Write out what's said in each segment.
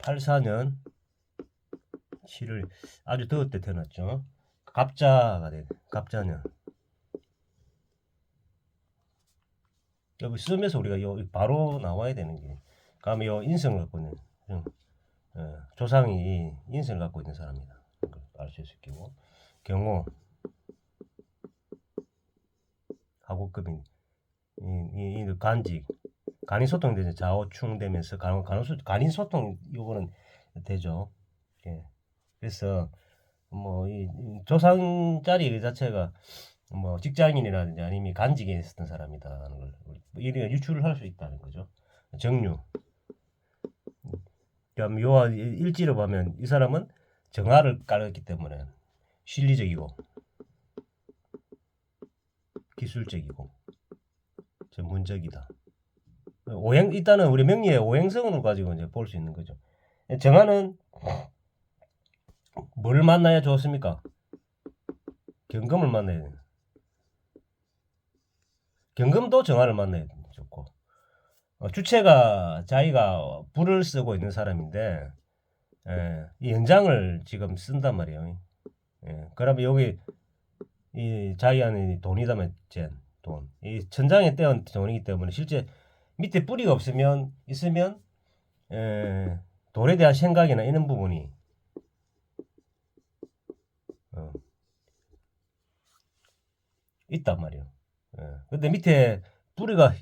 84년 7월 아주 더울 때 태어났죠. 갑자가 돼. 갑자년. 여기 쓰면서 우리가 바로 나와야 되는 게, 그다음에 요 인성을 갖고 있는 조상이 인성을 갖고 있는 사람이다. 알 수 있을 거고, 경호 하고급인 이 간직 간인 소통되죠. 좌우충되면서 간인 소통 요거는 되죠. 예. 그래서 뭐 이 조상 자리 자체가 뭐 직장인이라든지 아니면 간직에 있었던 사람이다라는 걸 이렇게 유추를 할 수 있다는 거죠. 정류. 그럼 요 일지로 보면 이 사람은 정화를 깔았기 때문에 실리적이고 기술적이고 전문적이다. 일단은 우리 명리의 오행성으로 가지고 이제 볼 수 있는 거죠. 정화는 뭘 만나야 좋습니까? 경금을 만나야 돼요. 경금도 정화를 만나야 좋고, 주체가 자기가 불을 쓰고 있는 사람인데, 이 연장을 지금 쓴단 말이에요. 그러면 여기 이 자기 안에 돈이다면 돈, 이 천장에 떼온 돈이기 때문에 실제 밑에 뿌리가 있으면 돈에 대한 생각이나 이런 부분이 있단 말이에요. 근데 밑에 뿌리가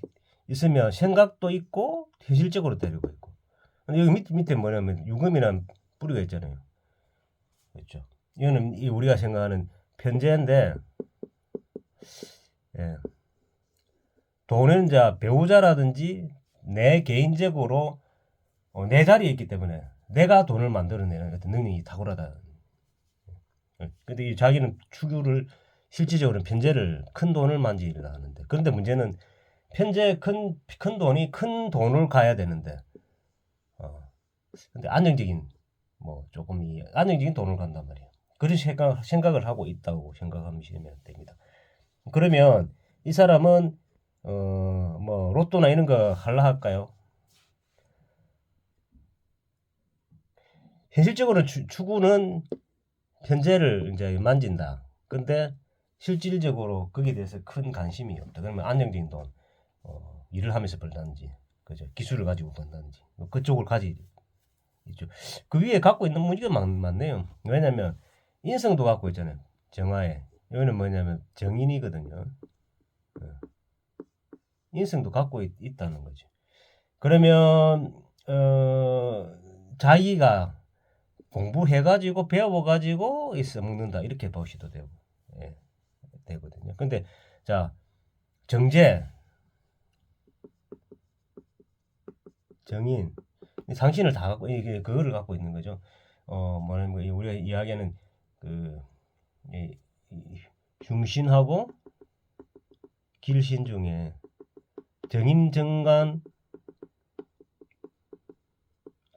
있으면 생각도 있고 현실적으로 때리고 있고. 근데 여기 밑에 뭐냐면 유금이란 뿌리가 있잖아요. 그렇죠. 이거는 우리가 생각하는 편재인데, 돈은 이제 배우자라든지 내 개인적으로 내 자리에 있기 때문에 내가 돈을 만들어내는 어떤 능력이 탁월하다. 근데 이 자기는 추구를 실질적으로는 편재를 큰 돈을 만지려 하는데, 그런데 문제는 편재 큰 돈이 큰 돈을 가야 되는데, 근데 안정적인 뭐 조금 안정적인 돈을 간단 말이에요. 그런 생각을 하고 있다고 생각하시면 됩니다. 그러면 이 사람은 뭐 로또나 이런 거 할라 할까요? 현실적으로 추구는 편재를 이제 만진다. 근데 실질적으로 거기에 대해서 큰 관심이 없다. 그러면 안정적인 돈, 일을 하면서 벌다든지, 그죠? 기술을 가지고 번다든지, 그쪽을 가지고 있죠. 그 위에 갖고 있는 문제가 많네요. 왜냐면 인성도 갖고 있잖아요. 정화에. 여기는 뭐냐면 정인이거든요. 인성도 갖고 있다는 거죠. 그러면 자기가 공부해가지고 배워가지고 있어 먹는다 이렇게 보셔도 되고, 되거든요. 근데 자, 정제, 정인, 상신을 다 갖고 이게 그거를 갖고 있는 거죠. 뭐냐면 우리가 이야기하는 그 중신하고 길신 중에 정인, 정간,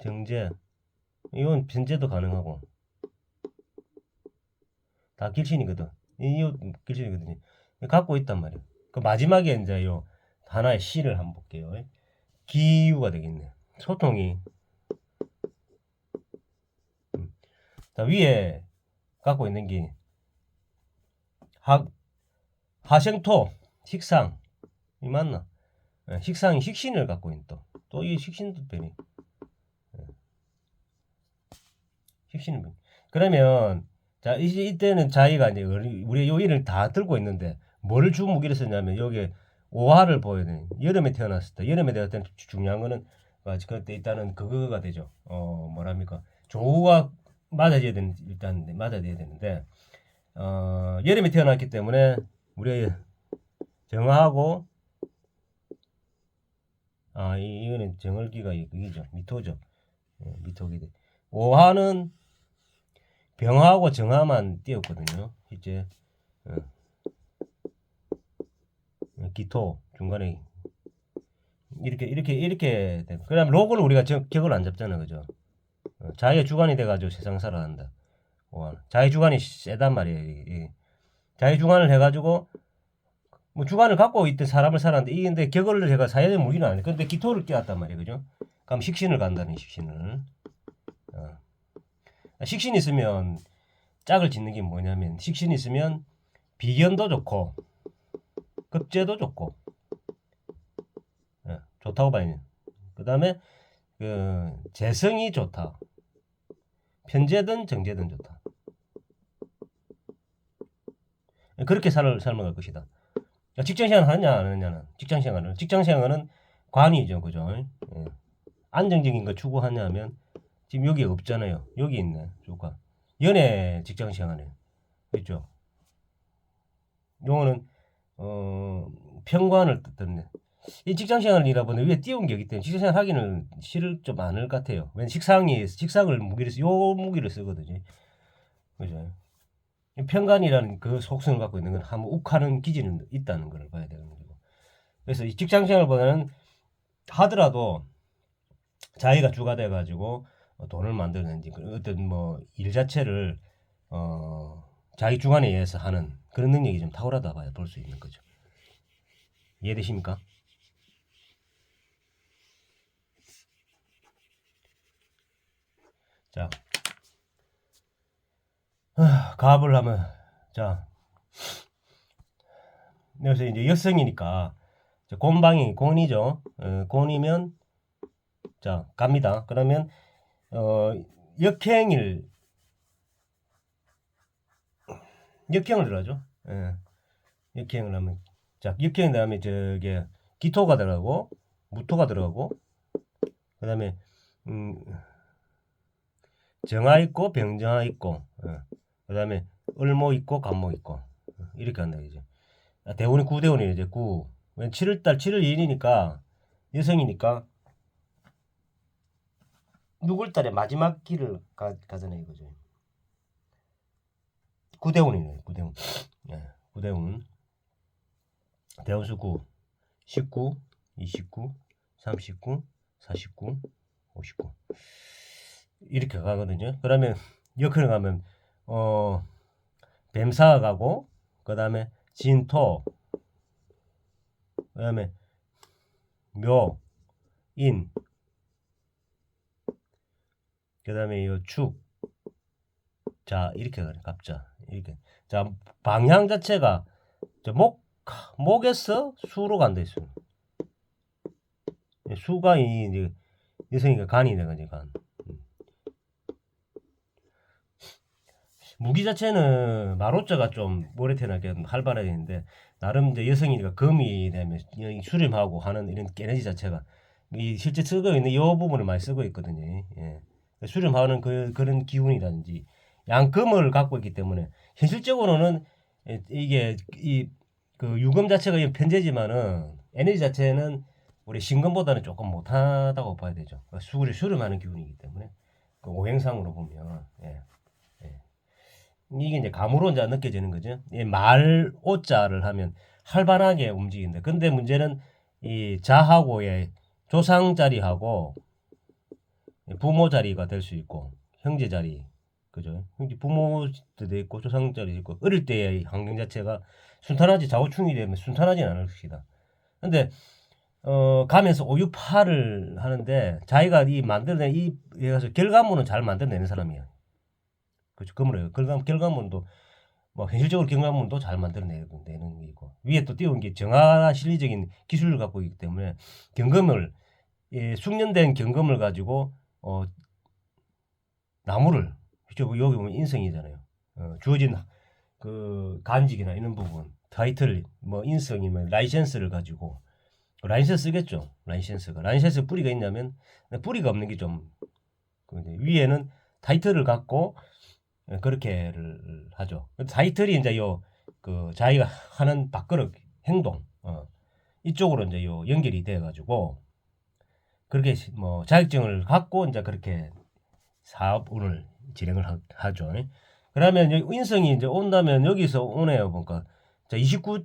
정제, 이건 편제도 가능하고 다 길신이거든. 이 길신이거든요. 갖고 있단 말이에요. 그 마지막에 이제 요 하나의 시를 한번 볼게요. 기유가 되겠네. 소통이. 자, 위에 갖고 있는 게 하생토, 식상. 이 맞나? 식상이 식신을 갖고 있는 또 이 식신도 되니. 식신을. 그러면 자, 이때는 자기가 이제 우리 요 일을 다 들고 있는데 뭐를 주 무기를 쓰냐면 여기에 오화를 보여야 돼. 여름에 태어났을 때, 여름에 태어났을 때 중요한 거는 그때 일단은 그거가 되죠. 뭐랍니까? 조우가 맞아줘야 되는, 일단 맞아야 되는데, 여름에 태어났기 때문에 우리 정화하고, 이거는 정월기가 이기죠. 미토죠. 미토기. 오화는 병하고 정화만 띄었거든요. 이제 기토 중간에 이렇게 돼. 그다음 로그를 우리가 격을 안 잡잖아, 그죠? 자기의 주관이 돼가지고 세상 살아간다. 자기 주관이 세단 말이에요. 자기 주관을 해가지고 뭐 주관을 갖고 있던 사람을 살았는데 이게 근데 격을 해가 사회적 무기는 아니에요. 근데 기토를 끼웠단 말이에요, 그죠? 그럼 식신을 간다는 식신을. 식신이 있으면 짝을 짓는 게 뭐냐면 식신이 있으면 비견도 좋고 급제도 좋고 예, 좋다고 봐요. 그 다음에 그 재성이 좋다. 편제든 정제든 좋다. 그렇게 삶아갈 것이다. 직장생활 하느냐 안 하느냐는 직장생활은 관이죠, 그죠? 예. 안정적인 거 추구하냐면 지금 여기 없잖아요. 여기 있네, 조가. 연애 직장생활에 있죠. 요거는 평관을 뜻했네. 이 직장생활이라 보니 위에 띄운 게 있기 때문에 직장생활 하기는 싫을 좀 않을 것 같아요. 왜냐면 식상을 무기를 요 무기를 쓰거든요. 그죠? 평간이라는 그 속성을 갖고 있는 건 한번 욱하는 기질은 있다는 걸 봐야 되는 거고. 그래서 이 직장생활보다는 하더라도 자기가 주가 돼가지고 돈을 만드는지 어떤 뭐 일 자체를 자기 주관에 의해서 하는 그런 능력이 좀 탁월하다 봐야 볼 수 있는 거죠. 이해되십니까? 자, 갑을 하면 자 여기서 이제 여성이니까 곤방이 곤이죠. 곤이면 자 갑니다. 그러면 역행을 들어가죠. 예. 역행을 하면 자 역행 다음에 저게 기토가 들어가고 무토가 들어가고 그 다음에 정화 있고 병정화 있고 그 다음에 을모 있고 간모 있고 이렇게 한다 이제 대운이 구대운이 이제 9 7월달 7월 2일이니까 여성이니까 6월달에 마지막 길을 가잖아요 이거죠. 구대운이네 구대운. 예, 구대운 대운수 9 19 29 39 49 59 이렇게 가거든요. 그러면 역행을 가면 뱀사가 가고 그 다음에 진토 그 다음에 묘, 인 그 다음에 요 축, 자 이렇게 가네 갑자 이렇게 자 방향 자체가 목에서 수로 간다 있어. 수가 이제 여성이가 간이 돼가지고 간. 무기 자체는 마로자가 좀 모래태나게 활발해야 되는데 나름 이제 여성이니까 금이 되면 수렴하고 하는 이런 에너지 자체가 이 실제 쓰고 있는 이 부분을 많이 쓰고 있거든요. 예. 수렴하는 그런 기운이라든지 양금을 갖고 있기 때문에 현실적으로는 이게 그 유금 자체가 편재지만은 에너지 자체는 우리 신금보다는 조금 못하다고 봐야 되죠. 수렴하는 기운이기 때문에 그 오행상으로 보면 예. 이게 이제 감으로 이제 느껴지는 거죠. 말 오자를 하면 활발하게 움직인다. 근데 문제는 이 자하고의 조상 자리하고 부모 자리가 될 수 있고 형제 자리 그죠? 부모도 있고 조상 자리 있고 어릴 때의 환경 자체가 순탄하지 좌우충이 되면 순탄하지는 않을 것이다. 근데 가면서 오유파를 하는데 자기가 이 만들어낸 이 결과물은 잘 만들어내는 사람이야. 그렇죠. 그물어요. 결과물도 뭐 현실적으로 결과물도 잘 만들어내는 게 있고 위에 또 띄운 게 정화 실리적인 기술을 갖고 있기 때문에 경금을 숙련된 경금을 가지고 나무를 여기 보면 인성이잖아요. 주어진 그 간직이나 이런 부분 타이틀 뭐 인성이면 라이센스를 가지고 라이센스 쓰겠죠. 라이센스 뿌리가 있냐면 뿌리가 없는 게 좀 위에는 타이틀을 갖고 그렇게를 하죠. 타이틀이 이제 그 자기가 하는 밥그릇 행동 이쪽으로 이제 연결이 돼 가지고 그렇게 뭐 자격증을 갖고 이제 그렇게 사업을 진행을 하죠. 그러면 인성이 이제 온다면 여기서 오네요. 보니까 자 29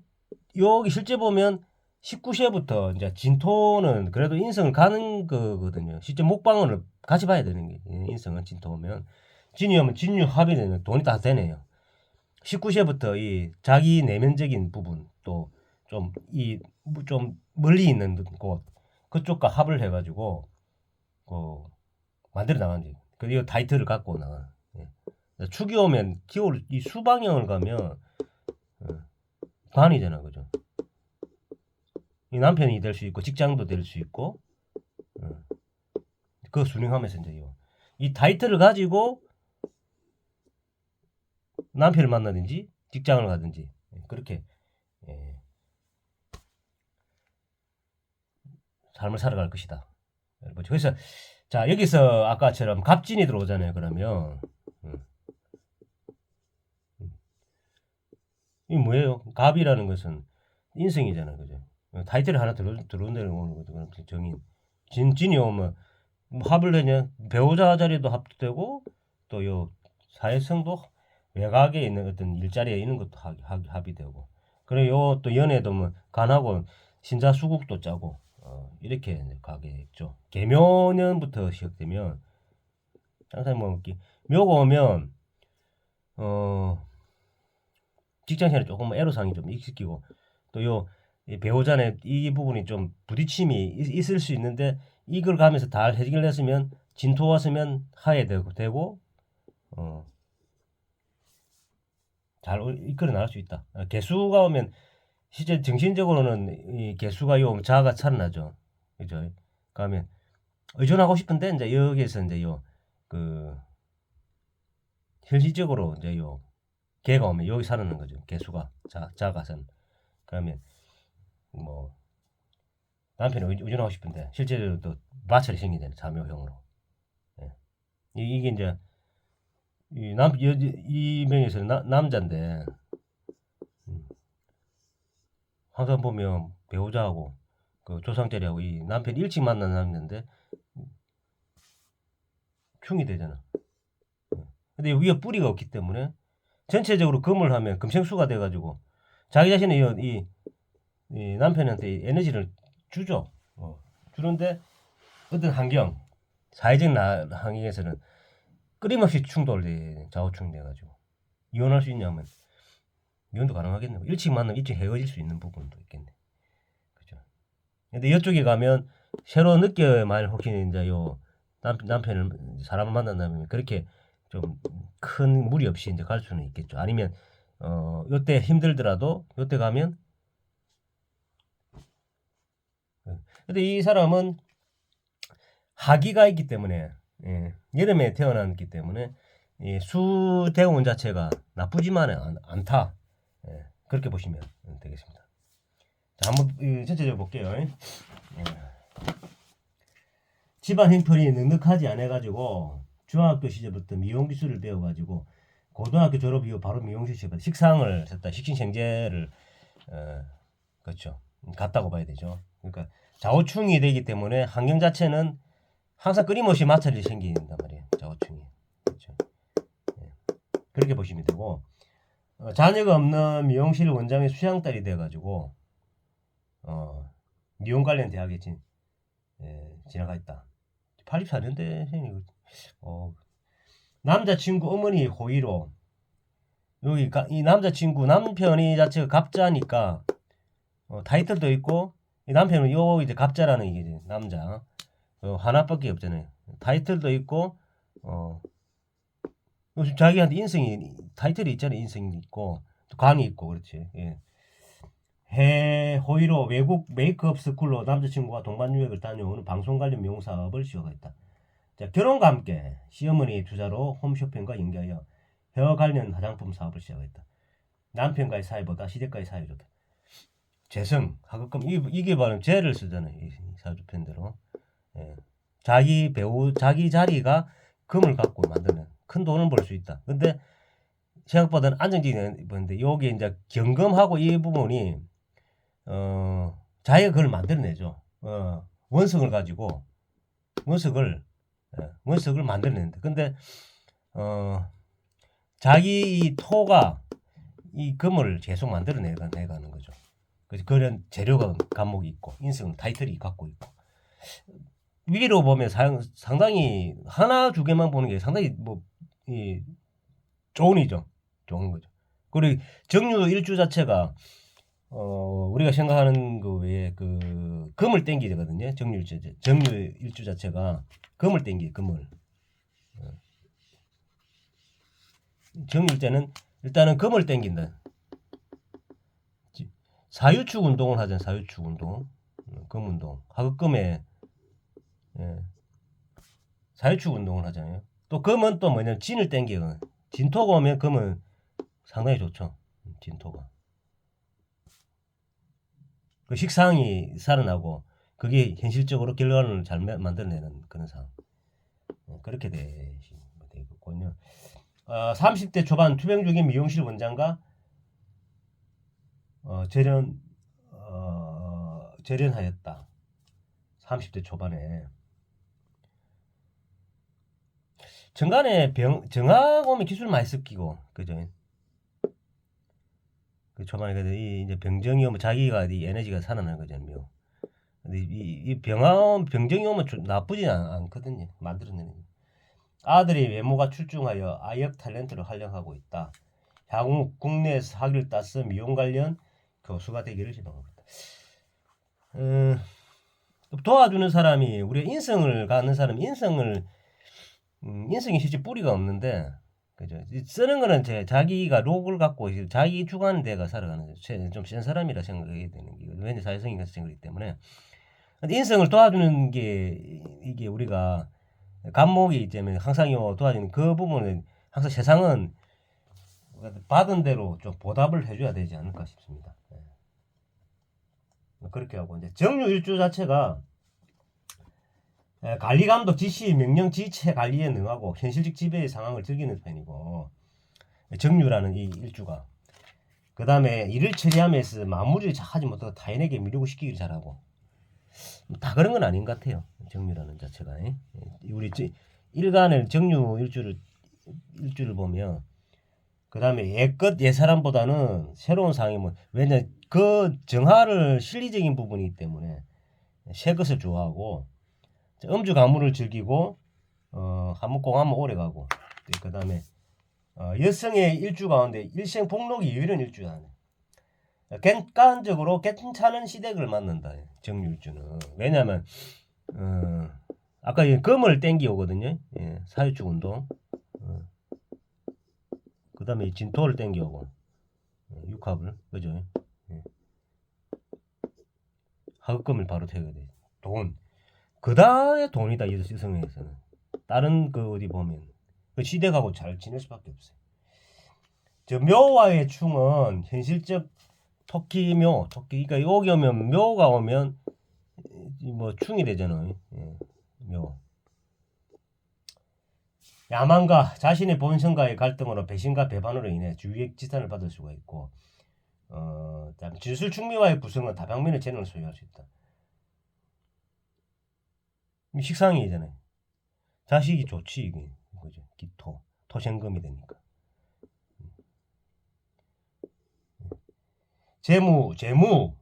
여기 실제 보면 19세부터 이제 진토는 그래도 인성을 가는 거거든요. 실제 목방을 같이 봐야 되는 게 인성은 진토면 진유하면 진유 합이 되는 돈이 다 되네요. 19세부터 이 자기 내면적인 부분 또 좀 멀리 있는 곳 그쪽과 합을 해가지고 만들어 나가는 그 타이틀을 갖고 나가. 예. 축이 오면 기호를 이 수방향을 가면 관이잖아, 그죠? 이 남편이 될 수 있고 직장도 될 수 있고 그거 순응하면서 이제 이 타이틀을 가지고 남편을 만나든지 직장을 가든지 그렇게 예, 삶을 살아갈 것이다. 그래서 자 여기서 아까처럼 갑진이 들어오잖아요. 그러면 이 뭐예요? 갑이라는 것은 인성이잖아요, 그죠? 타이틀이 하나 들어온다는 거는 정인. 진이 오면 뭐 합을 내냐 배우자 자리도 합도 되고 또 요 사회성도 외곽에 있는 어떤 일자리에 있는 것도 합이 되고 그리고 또 연애도 뭐 간하고 신자수국도 짜고 이렇게 가겠죠. 계묘년부터 시작되면 항상 뭐 묘가 오면 직장생활에 조금 애로사항이 좀 있기고 또 요 배우자의 이 부분이 좀 부딪힘이 있을 수 있는데 이걸 가면서 잘 해결했으면 진토 왔으면 하해되고 잘 이끌어 나갈 수 있다. 개수가 오면 실제 정신적으로는 이 개수가 요 자아가 살아나죠. 그죠? 그러면 의존하고 싶은데 이제 여기에서 이제 그 현실적으로 이제 개가 오면 여기 살아나는 거죠. 개수가 자아가 산. 그러면 뭐 남편이 의존하고 싶은데 실제로 또 마찰이 생기잖아요. 자묘형으로. 예. 이게 이제 이 명에서는 남자인데 항상 보면 배우자하고 그 조상자리하고 이 남편이 일찍 만난 남자인데 충이 되잖아. 근데 위에 뿌리가 없기 때문에 전체적으로 금을 하면 금생수가 돼가지고 자기 자신의 이 남편한테 에너지를 주죠. 주는데 어떤 환경, 사회적 환경에서는 끊임없이 충돌이 좌우충돼가지고 이혼할 수 있냐면 이혼도 가능하겠네. 일찍 만나면 일찍 헤어질 수 있는 부분도 있겠네. 그죠? 근데 이쪽에 가면 새로 늦게 만약 혹시 이제 남편을 사람을 만난다면 그렇게 좀 큰 무리 없이 이제 갈 수는 있겠죠. 아니면 요때 힘들더라도 요때 가면 근데 이 사람은 하기가 있기 때문에 여름에 태어났기 때문에 수대운 자체가 나쁘지만은 않다. 그렇게 보시면 되겠습니다. 자, 한번 전체적으로 볼게요. 집안 형편이 넉넉하지 않아가지고 중학교 시절부터 미용 기술을 배워가지고 고등학교 졸업 이후 바로 미용실 시작 식상을 했다. 식신생제를 그렇죠. 같다고 봐야 되죠. 그러니까 좌우충이 되기 때문에 환경 자체는 항상 끊임없이 마찰이 생긴단 말이에요. 좌우충이. 그렇죠. 그렇게 보시면 되고 자녀가 없는 미용실 원장의 수양딸이 돼가지고 미용 관련 대학에 지나가 있다. 84년대 생이 남자친구 어머니 호의로 여기 이 남자친구 남편이 자체가 갑자니까 타이틀도 있고 이 남편은 이제 갑자라는 이게 남자 하나밖에 없잖아요. 타이틀도 있고 자기한테 인성이 타이틀이 있잖아요. 인성이 있고 또 관이 있고 그렇지. 예. 해 호의로 외국 메이크업 스쿨로 남자친구와 동반 유학을 다녀오는 방송 관련 미용 사업을 시작했다. 자, 결혼과 함께 시어머니의 투자로 홈쇼핑과 연계하여 헤어 관련 화장품 사업을 시작했다. 남편과의 사이보다 시댁과의 사이가 좋다. 재성, 하급금 이게 바로 재를 쓰잖아요. 이 사주편대로. 예. 자기 자리가 금을 갖고 만들면 큰 돈을 벌 수 있다. 근데 생각보다는 안정적인 건데 여기 이제 경금하고 이 부분이 자기가 그걸 만들어내죠. 원석을 가지고 원석을 만들어내는데 근데 자기 이 토가 이 금을 계속 만들어내가는 거죠. 그래서 그런 재료가 감목이 있고 인성 타이틀이 갖고 있고 위로 보면 상당히 하나 두 개만 보는 게 상당히 좋은 거죠. 그리고 정유 일주 자체가 우리가 생각하는 그 외에 그 금을 땡기거든요. 정유 일주 자체가 금을 땡기 금을. 정유일제는 일단은 금을 땡긴다. 사유축 운동을 하잖아요. 사유축 운동, 금운동, 하급금에 예, 사유축 운동을 하잖아요. 또 금은 또 뭐냐면 진을 땡기거든. 진토가 오면 금은 상당히 좋죠. 진토가. 그 식상이 살아나고 그게 현실적으로 결과를 잘 만들어내는 그런 상황. 그렇게 되겠군요. 30대 초반 투병 중인 미용실 원장과 절연하였다. 30대 초반에. 중간에 정학 오면 기술 많이 섞이고, 그죠? 그 초반에 이제 병정이 오면 자기가 이 에너지가 살아나는 거잖아요. 근데 이 병정이 오면 나쁘지 않거든요. 만들어내는. 아들의 외모가 출중하여 아역 탤런트를 활용하고 있다. 향후 국내에서 학위를 따서 미용 관련 교수가 되기를 희망합니다. 도와주는 사람이 우리가 인성을 갖는 사람이 인성이 실제 뿌리가 없는데 그죠? 쓰는 거는 자기가 록을 갖고 자기 주관하는 데가 살아가는 좀 센 사람이라 생각이 되는 게 왜냐 사회성이 같은 생각이기 때문에 인성을 도와주는 게 이게 우리가 감목이기 때문에 항상 도와주는 그 부분은 항상 세상은 받은 대로 좀 보답을 해줘야 되지 않을까 싶습니다. 그렇게 하고 이제 정유일주 자체가 관리 감독 지시 명령 지체 관리에 능하고 현실적 지배의 상황을 즐기는 편이고 정유라는 이 일주가 그 다음에 일을 처리하면서 마무리를 하지 못하고 타인에게 미루고 시키기를 잘하고 다 그런 건 아닌 것 같아요. 정유라는 자체가 우리 일간의 정유 일주를 보면 그 다음에 옛것 옛사람보다는 새로운 상황이 왜냐 그 정화를 실리적인 부분이기 때문에 새 것을 좋아하고 음주 가물을 즐기고 한번 꼭 한번 오래 가고 그 다음에 여성의 일주 가운데 일생 복록이 이런 일주다. 객관적으로 괜찮은 시댁을 만난다. 정유일주는 왜냐하면 아까 금을 땡기 오거든요. 예, 사유축 운동. 그 다음에 진토를 땡기 오고 육합을 그죠? 예. 하급금을 바로 태워야 돼. 돈. 그다의 돈이다 여성에서는. 다른 그 어디 보면 그 시댁하고 잘 지낼 수밖에 없어요. 저 묘와의 충은 현실적 토끼 그러니까 여기 오면 묘가 오면 뭐 충이 되잖아요. 예, 묘. 야망과 자신의 본성과의 갈등으로 배신과 배반으로 인해 주위의 지탄을 받을 수가 있고 진술충미와의 구성은 다방면의 재능을 소유할 수 있다. 식상이잖아요. 자식이 좋지 이게 그죠? 기토 토생금이 되니까. 재무,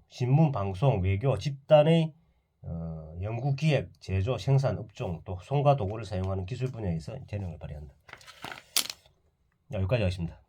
신문, 방송, 외교, 집단의 연구, 기획, 제조, 생산, 업종, 또 손과 도구를 사용하는 기술 분야에서 재능을 발휘한다. 여기까지 하겠습니다.